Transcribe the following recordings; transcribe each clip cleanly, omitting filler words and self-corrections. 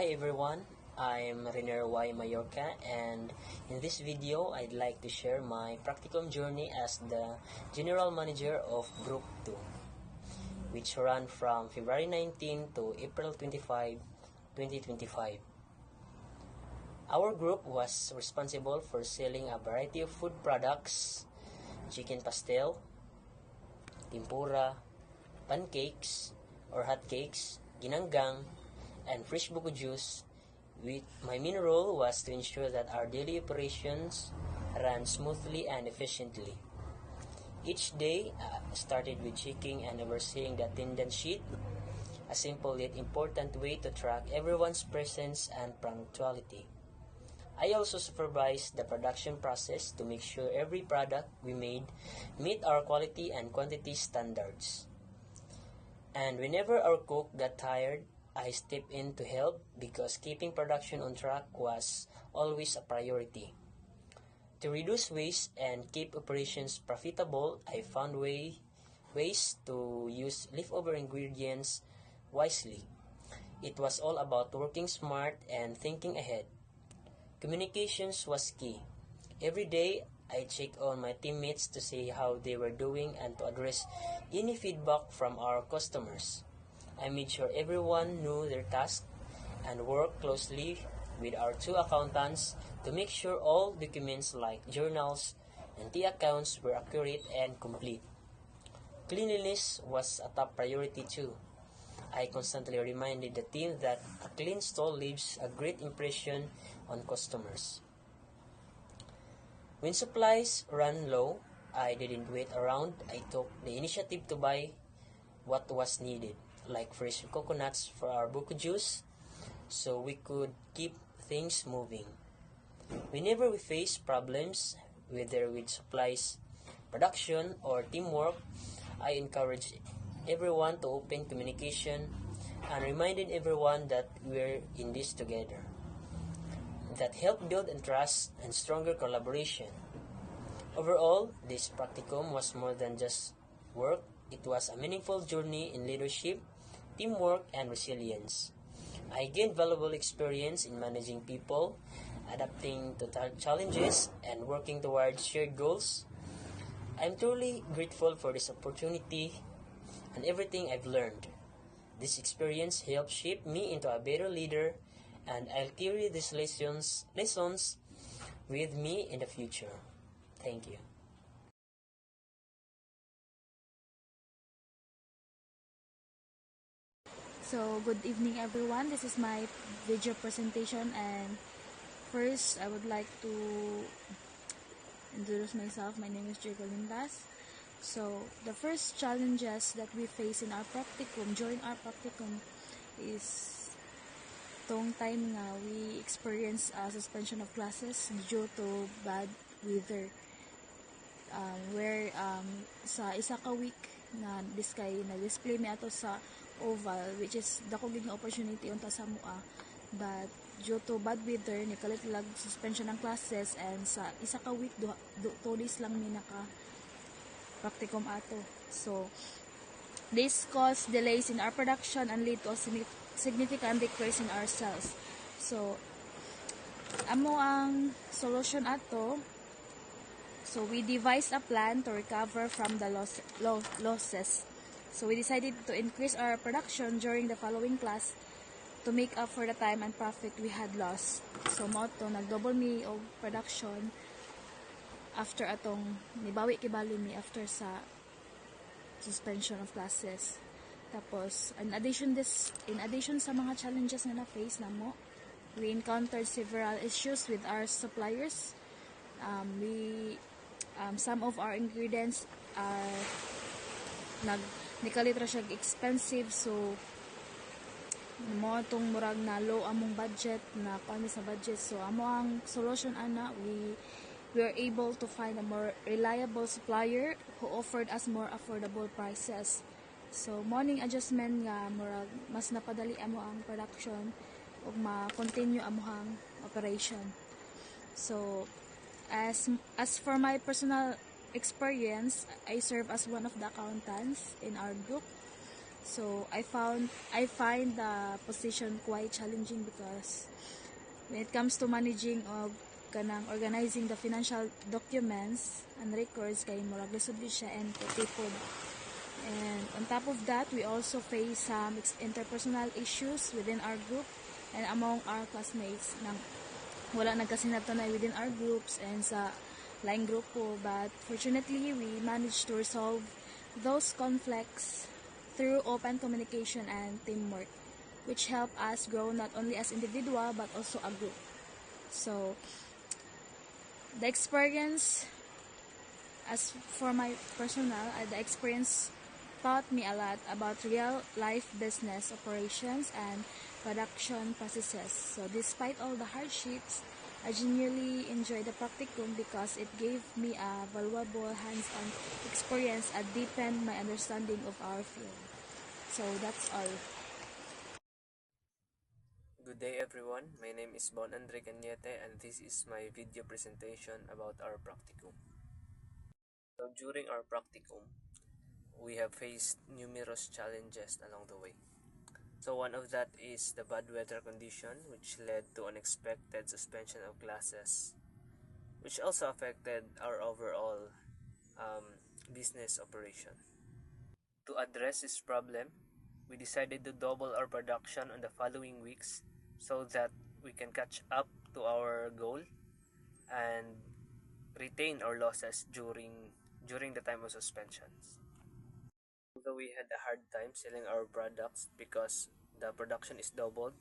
Hi everyone, I'm Renier Y. Mallorca, and in this video I'd like to share my practicum journey as the General Manager of Group 2, which ran from February 19 to April 25, 2025. Our group was responsible for selling a variety of food products: chicken pastel, tempura, pancakes or hot cakes, ginanggang, and fresh buko juice. My main role was to ensure that our daily operations ran smoothly and efficiently. Each day started with checking and overseeing the attendance sheet, a simple yet important way to track everyone's presence and punctuality. I also supervised the production process to make sure every product we made meet our quality and quantity standards. And whenever our cook got tired, I stepped in to help because keeping production on track was always a priority. To reduce waste and keep operations profitable, I found ways to use leftover ingredients wisely. It was all about working smart and thinking ahead. Communications was key. Every day, I checked on my teammates to see how they were doing and to address any feedback from our customers. I made sure everyone knew their task and worked closely with our two accountants to make sure all documents like journals and the accounts were accurate and complete. Cleanliness was a top priority too. I constantly reminded the team that a clean stall leaves a great impression on customers. When supplies ran low, I didn't wait around. I took the initiative to buy what was needed, like fresh coconuts for our buko juice, so we could keep things moving. Whenever we faced problems, whether with supplies, production, or teamwork, I encouraged everyone to open communication and reminded everyone that we're in this together. That helped build trust and stronger collaboration. Overall, this practicum was more than just work. It was a meaningful journey in leadership, teamwork, and resilience. I gained valuable experience in managing people, adapting to challenges, and working towards shared goals. I'm truly grateful for this opportunity and everything I've learned. This experience helped shape me into a better leader, and I'll carry these lessons with me in the future. Thank you. So, good evening everyone. This is my video presentation, and first I would like to introduce myself. My name is Jacob Lindas. So, the first challenges that we face in our practicum, during our practicum, is tong time nga we experience suspension of classes due to bad weather. Where sa isa ka week na display mi ato sa oval, which is dako gid nga opportunity unta sa mua, but due to bad weather nikalit lag suspension ng classes, and sa isa ka week 2 days lang mi naka practicum ato. So this caused delays in our production and lead to a significant decrease in our sales. So amo ang solution ato. So we devised a plan to recover from the losses. So we decided to increase our production during the following class to make up for the time and profit we had lost. So mo to nagdouble mi og production after atong nibawi kibali mi after sa suspension of classes. Tapos in addition sa mga challenges na na-face namo, we encountered several issues with our suppliers. Some of our ingredients are nikalit ra siya expensive, so mo tong murag na low among budget na kami sa budget. So amo ang solution ana, we were able to find a more reliable supplier who offered us more affordable prices. So morning adjustment nga murag mas napadali amo ang production ug ma-continue amohang operation. So as for my personal experience, I serve as one of the accountants in our group. So I find the position quite challenging because when it comes to managing of kanang organizing the financial documents and records kay murag lisod siya and tipod. And on top of that, we also face some interpersonal issues within our group and among our classmates nang wala nagkasinabtanay within our groups and sa laing grupo. But fortunately, we managed to resolve those conflicts through open communication and teamwork, which help us grow not only as individual but also a group. So, the experience, as for my personal, the experience taught me a lot about real life business operations and production processes. So, despite all the hardships, I genuinely enjoyed the practicum because it gave me a valuable hands-on experience and deepened my understanding of our field. So that's all. Good day everyone, my name is Bon Andre Cañete and this is my video presentation about our practicum. So during our practicum, we have faced numerous challenges along the way. So one of that is the bad weather condition which led to unexpected suspension of classes, which also affected our overall business operation. To address this problem, we decided to double our production on the following weeks so that we can catch up to our goal and retain our losses during the time of suspensions. Although we had a hard time selling our products because the production is doubled,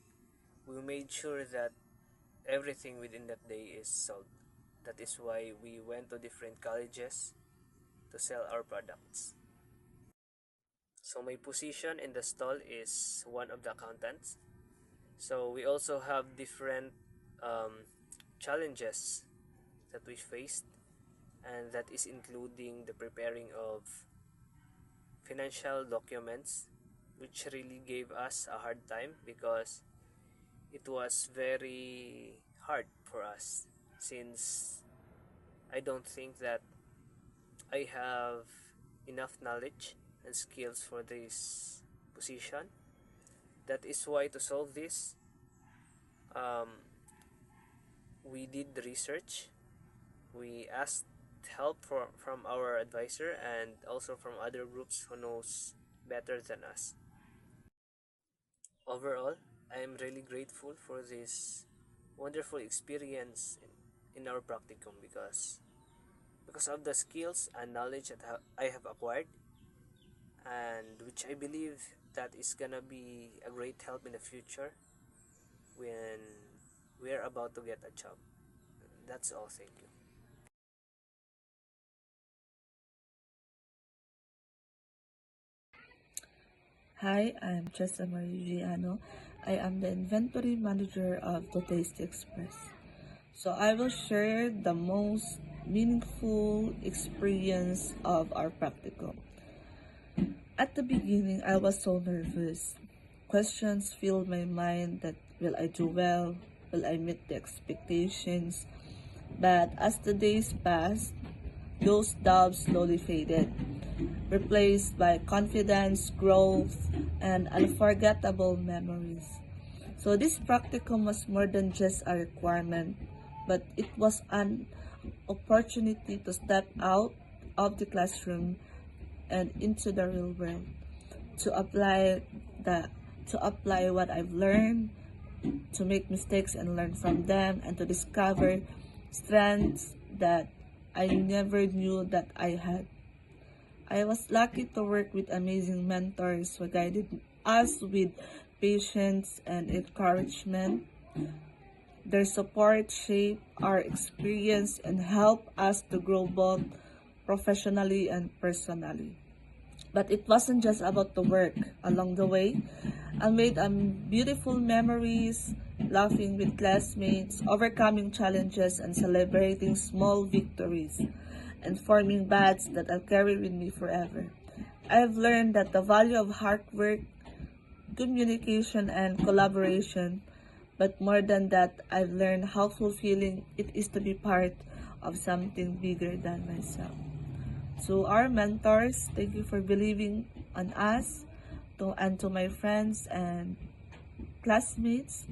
we made sure that everything within that day is sold. That is why we went to different colleges to sell our products. So my position in the stall is one of the accountants. So we also have different challenges that we faced, and that is including the preparing of financial documents, which really gave us a hard time because it was very hard for us since I don't think that I have enough knowledge and skills for this position. That is why to solve this, we did the research. We asked help from our advisor and also from other groups who knows better than us. Overall, I am really grateful for this wonderful experience in our practicum because of the skills and knowledge that I have acquired, and which I believe that is gonna be a great help in the future when we're about to get a job. That's all. Thank you. Hi, I'm Jessa Marie Giano. I am the inventory manager of the Tasty Express. So I will share the most meaningful experience of our practicum. At the beginning, I was so nervous. Questions filled my mind that will I do well? Will I meet the expectations? But as the days passed, those doubts slowly faded, replaced by confidence, growth, and unforgettable memories. So this practicum was more than just a requirement, but it was an opportunity to step out of the classroom and into the real world, to apply the to apply what I've learned, to make mistakes and learn from them, and to discover strengths that I never knew that I had. I was lucky to work with amazing mentors who guided us with patience and encouragement. Their support shaped our experience and helped us to grow both professionally and personally. But it wasn't just about the work. Along the way, I made beautiful memories, laughing with classmates, overcoming challenges, and celebrating small victories, and forming bonds that I'll carry with me forever. I have learned that the value of hard work, communication, and collaboration. But more than that, I've learned how fulfilling it is to be part of something bigger than myself. So our mentors, thank you for believing on us, to my friends and classmates,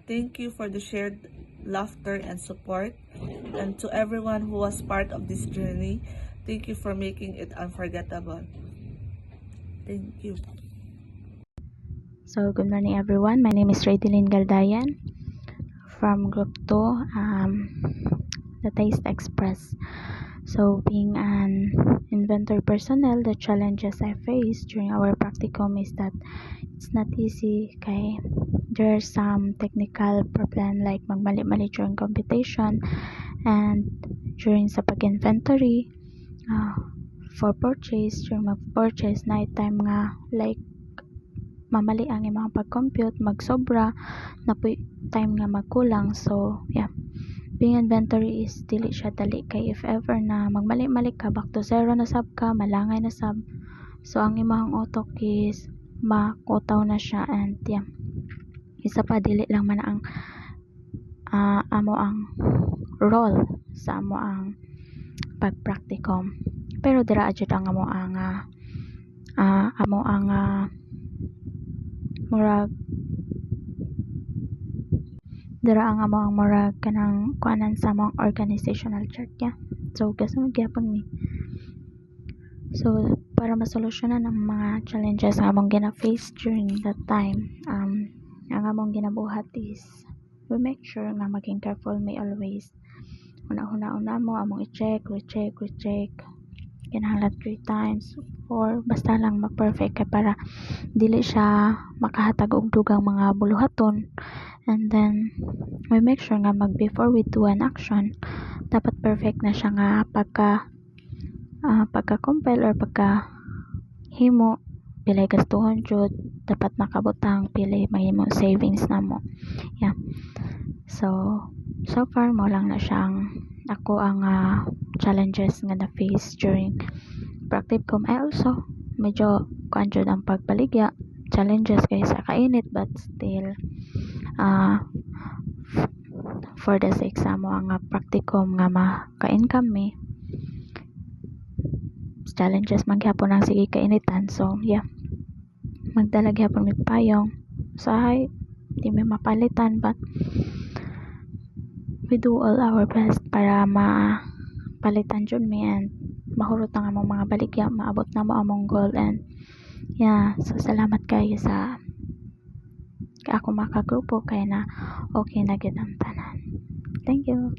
thank you for the shared laughter and support. And to everyone who was part of this journey, thank you for making it unforgettable. Thank you. So, good morning everyone. My name is Raydelyn Galdayan from Group 2, the Taste Express. So, being an inventory personnel, the challenges I face during our practicum is that it's not easy. Okay, there's some technical problem like magmali-mali during computation and during sa pag-inventory, for purchase, during mag-purchase, night time nga like mamali ang imong pag-compute, magsobra na po time nga magkulang. So yeah, being inventory is dili siya dali, kay if ever na magmali-mali ka, back to zero na sab ka, malangay na sab. So ang imong utok is makutaw na siya. And yeah, isa pa, dili lang man ang amo ang role sa amo ang pag-practicum, pero dira adjud ang amo ang murag dira ang amo ang murag kanang kuanan sa among organizational chart ya. So gasto magyapon mi. So para masolusyonan ang mga challenges nga among gina-face during that time, ang among ginabuhat is we make sure nga maging careful mi always. Una mo among i-check, recheck kinahanglan 3 times or basta lang mag-perfect kay para dili siya makahatag og dugang mga buluhaton. And then we make sure nga before we do an action, dapat perfect na siya nga pagka-compile or pagka-himo, pilay gastuhon jud, dapat nakabutang pilay mahimo savings na mo. Yeah. So far mo lang na siyang ako ang challenges nga na-face during practicum. I also medyo kuan jud ang pagbaligya challenges kay sa kainit, but still for the sake sa mo ang practicum nga maka-income mi, challenges man gyapon ang sige kainitan. So yeah, magdala gyapon mi payong usahay, di mi mapalitan, but we do all our best para mapalitan jud mi and mahurot ang among mga baligya, maabot na mo among goal. And yeah, so salamat kayo sa ako makagrupo kay na okay na gid ang tanan. Thank you.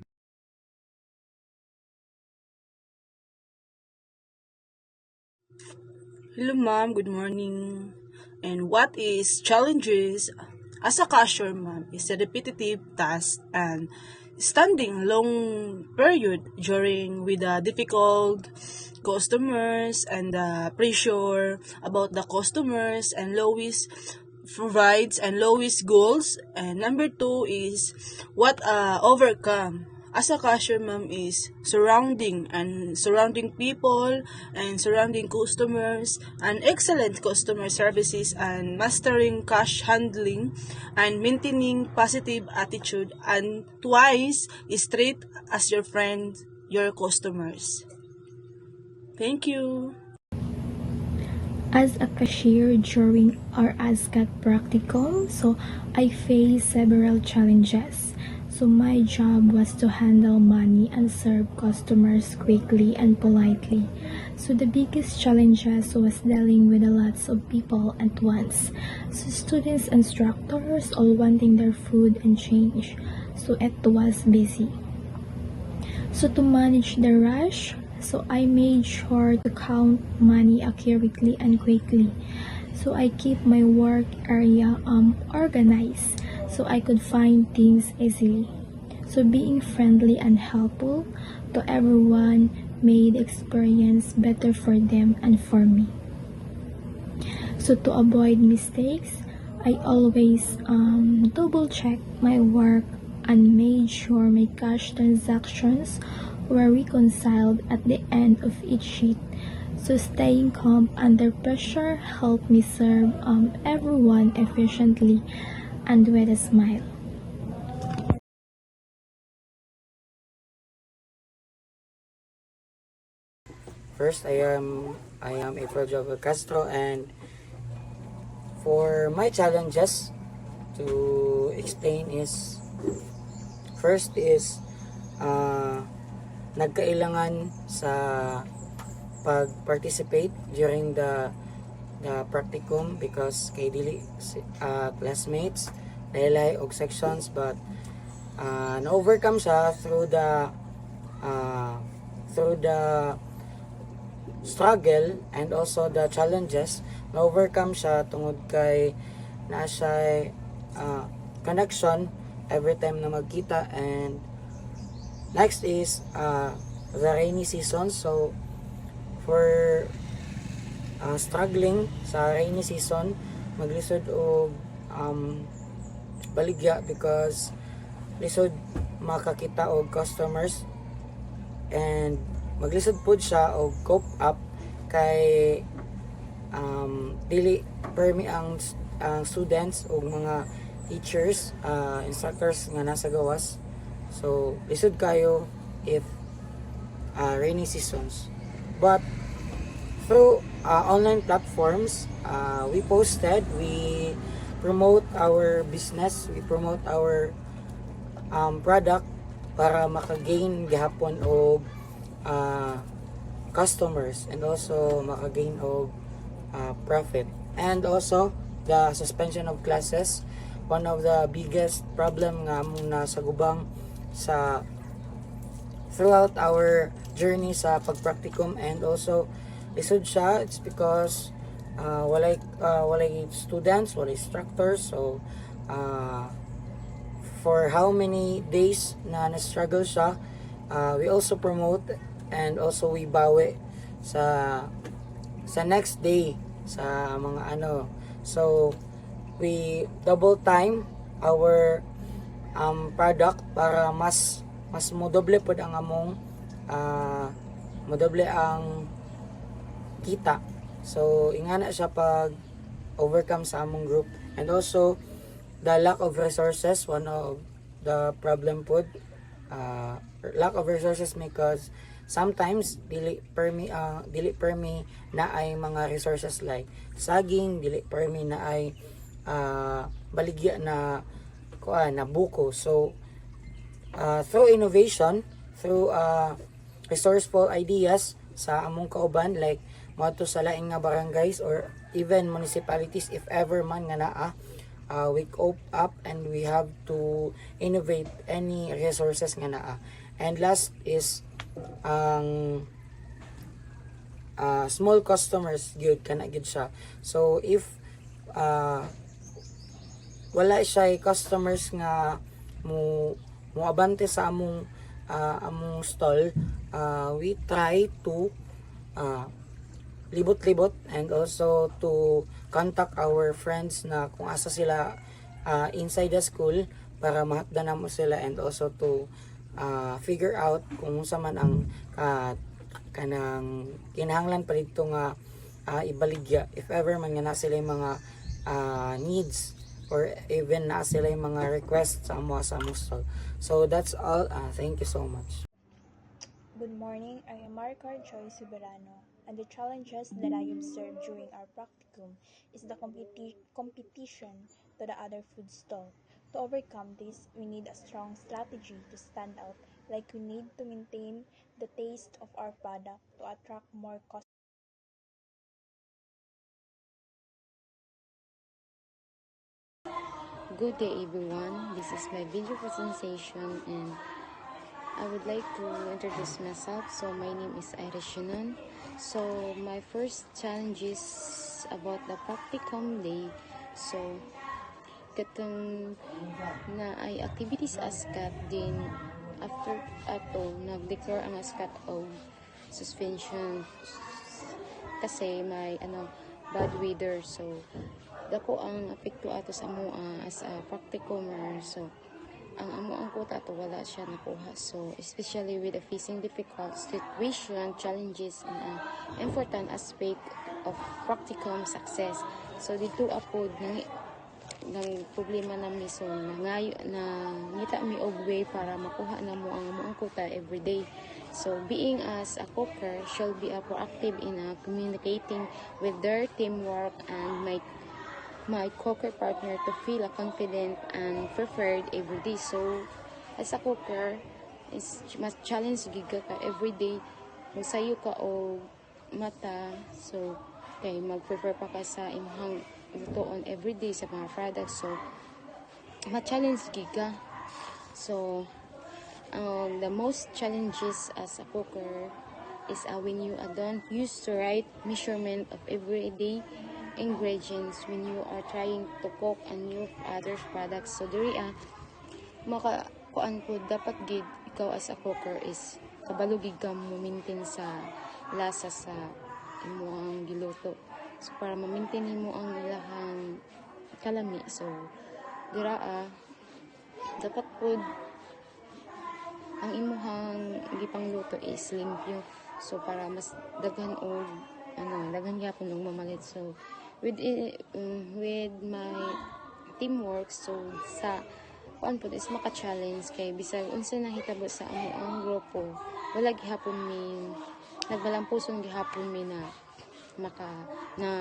Hello ma'am, good morning. And what is challenges as a cashier ma'am is a repetitive task and standing long period during with the difficult customers and the pressure about the customers and lowest provides and lowest goals. And number 2 is what overcome as a cashier ma'am is surrounding people and surrounding customers and excellent customer services and mastering cash handling and maintaining positive attitude and twice straight as your friend, your customers. Thank you. As a cashier during our ASCAT practicum, so I faced several challenges. So my job was to handle money and serve customers quickly and politely. So the biggest challenges was dealing with a lots of people at once. So students and instructors all wanting their food and change. So it was busy. So to manage the rush, so I made sure to count money accurately and quickly. So I keep my work area organized so I could find things easily. So being friendly and helpful to everyone made experience better for them and for me. So to avoid mistakes, I always double check my work and made sure my cash transactions were reconciled at the end of each sheet. So staying calm under pressure helped me serve everyone efficiently and with a smile. First, I am April Jobber Castro, and For my challenges to explain is, first is nagkailangan sa pag-participate during the practicum because kay dili classmates laylay og sections, but na-overcome siya through the struggle and also the challenges. Na-overcome siya tungod kay naa siya connection every time na magkita. And next is the rainy season. So for struggling sa rainy season, maglisod og baligya because lisod makakita og customers, and maglisod pud siya og cope up kay dili permi ang students o mga teachers, instructors nga nasa gawas. So lisod kayo if rainy seasons. But through online platforms, we promote our business, we promote our product para makagain gihapon og customers, and also makagain og profit. And also the suspension of classes, one of the biggest problem nga among nasagubang sa throughout our journey sa pagpracticum. And also lisod siya, it's because walay students, walay instructors. So for how many days na na-struggle siya, we also promote and also we bawi sa next day sa mga so we double time our product para mas modoble pod ang among modoble ang kita. So ingana siya pag overcome sa among group. And also the lack of resources, one of the problem pod, lack of resources because sometimes dili permi na ay mga resources like saging, dili permi na ay baligya na buko. So through innovation, through resourceful ideas sa among kauban, like moadto sa laing nga barangays or even municipalities, if ever man nga naa, we cope up and we have to innovate any resources nga naa. And last is small customers gyud kana gyud siya. So if wala siya customers nga moabante sa among stall, we try to libot-libot and also to contact our friends na kung asa sila inside the school para mahatdan mo sila, and also to figure out kung unsa man ang kanang kinahanglan pa dito nga ibaligya if ever man nga na sila mga needs or even na sila mga requests sa among stall. So that's all. Thank you so much. Good morning, I am Maricar Joy Soberano, and the challenges that I observed during our practicum is the competition to the other food stall. To overcome this, we need a strong strategy to stand out, like we need to maintain the taste of our product to attract more customers. Good day everyone, this is my video presentation and I would like to introduce myself. So my name is Irish Yunan. So my first challenge is about the practicum day. So katong na ay activities ASCAT din after ato nag-declare ang ASCAT of suspension kasi may bad weather. So dako ang apekto ato sa amo as a practicumer. So ang amo ang quota ato wala siya nakuha. So especially with the facing difficult situation, challenges and an important aspect of practicum success. So dito apod ng problema na miso na ngita mi og way para makuha na mo ang quota every day. So being as a cooker should be proactive in communicating with their teamwork and my cooker partner to feel confident and preferred every day. So as a cooker is mas challenge giga ka every day musayo ka o mata, so kay mag-prepare pa ka sa imong lutoon every day sa mga products, so ma-challenge giga. So the most challenges as a cooker is when you don't use the right measurement of everyday ingredients when you are trying to cook a new other products. So diri maka kuan po dapat gid ikaw as a cooker is kabalo gid ka mo maintain sa lasa sa imong giluto. So para ma-maintain mo ang ilahang kalami, so dira dapat po ang imuhang gipangluto is limpyo, so para mas daghan og daghan gyapon og mamalit. So with my teamwork, so sa kuan po is maka-challenge kay bisag unsa nahitabo sa amo ang grupo, wala gihapon mi nagbalampuson gihapon mi na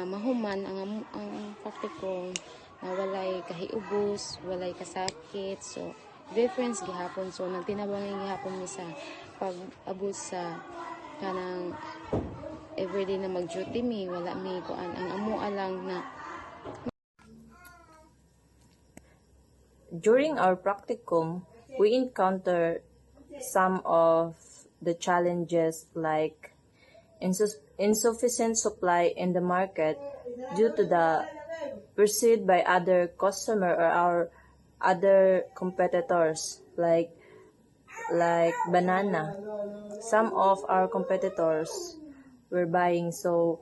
mahuman ang praktikong na walay kahiubos, walay kasakit. So difference gihapon, so nagtinabangay gihapon mi sa pag-abot sa kanang everyday na mag-duty mi, wala mi kuan ang amo lang na. During our practicum, we encounter some of the challenges like insufficient supply in the market due to the perceived by other customer or our other competitors like banana. Some of our competitors were buying, so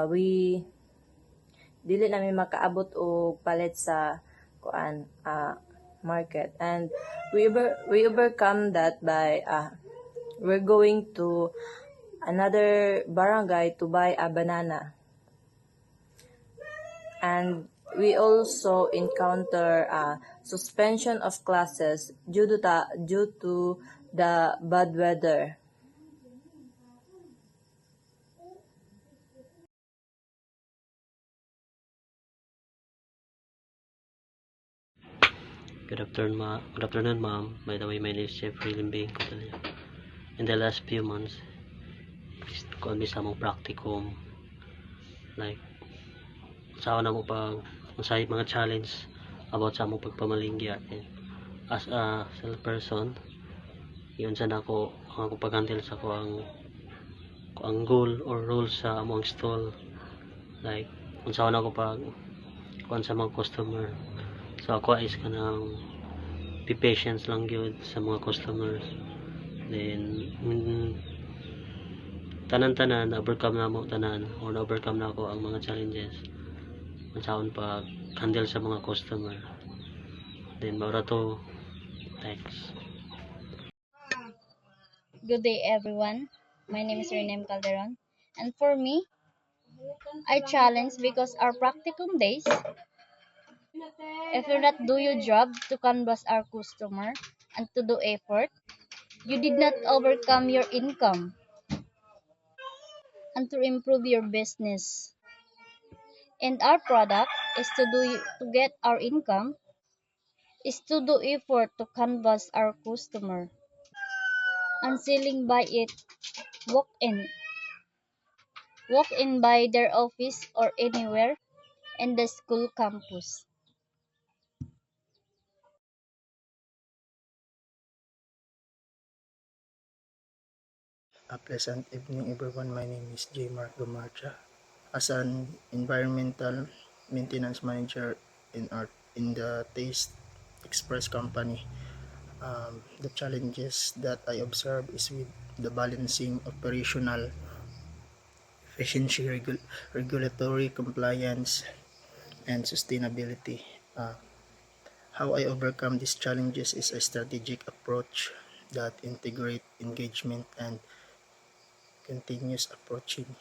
we dili namin makaabot og palit sa market, and we overcome that by we're going to another barangay to buy a banana. And we also encounter suspension of classes due to the bad weather. Good afternoon, ma'am. By the way, my name is Jeffrey Limbing. In the last few months, kung sa mong practicum, like sa na mo pag sa mga challenge about sa mong pagpamalingya, as a self person, yun sa nako ang ako pag-handle sa ko ang goal or role sa among stall, like kung sa na ko pag kung sa mga customer. So ako is kanang be patient lang gyud sa mga customers, then tanan-tanan overcome na mo tanan or na-overcome na ako ang mga challenges kung saan pag handle sa mga customer. Then maura to, thanks. Good day everyone, my name is Renem Calderon, and for me, I challenge because our practicum days, if you not do your job to canvas our customer and to do effort, you did not overcome your income and to improve your business. And our product is to get our income is to do effort to canvas our customer and selling by it walk in by their office or anywhere in the school campus. A pleasant evening everyone. My name is J. Mark Gamarcha. As an environmental maintenance manager in the Taste Express company, the challenges that I observe is with the balancing operational efficiency, regulatory compliance, and sustainability. How I overcome these challenges is a strategic approach that integrate engagement and continuous approaching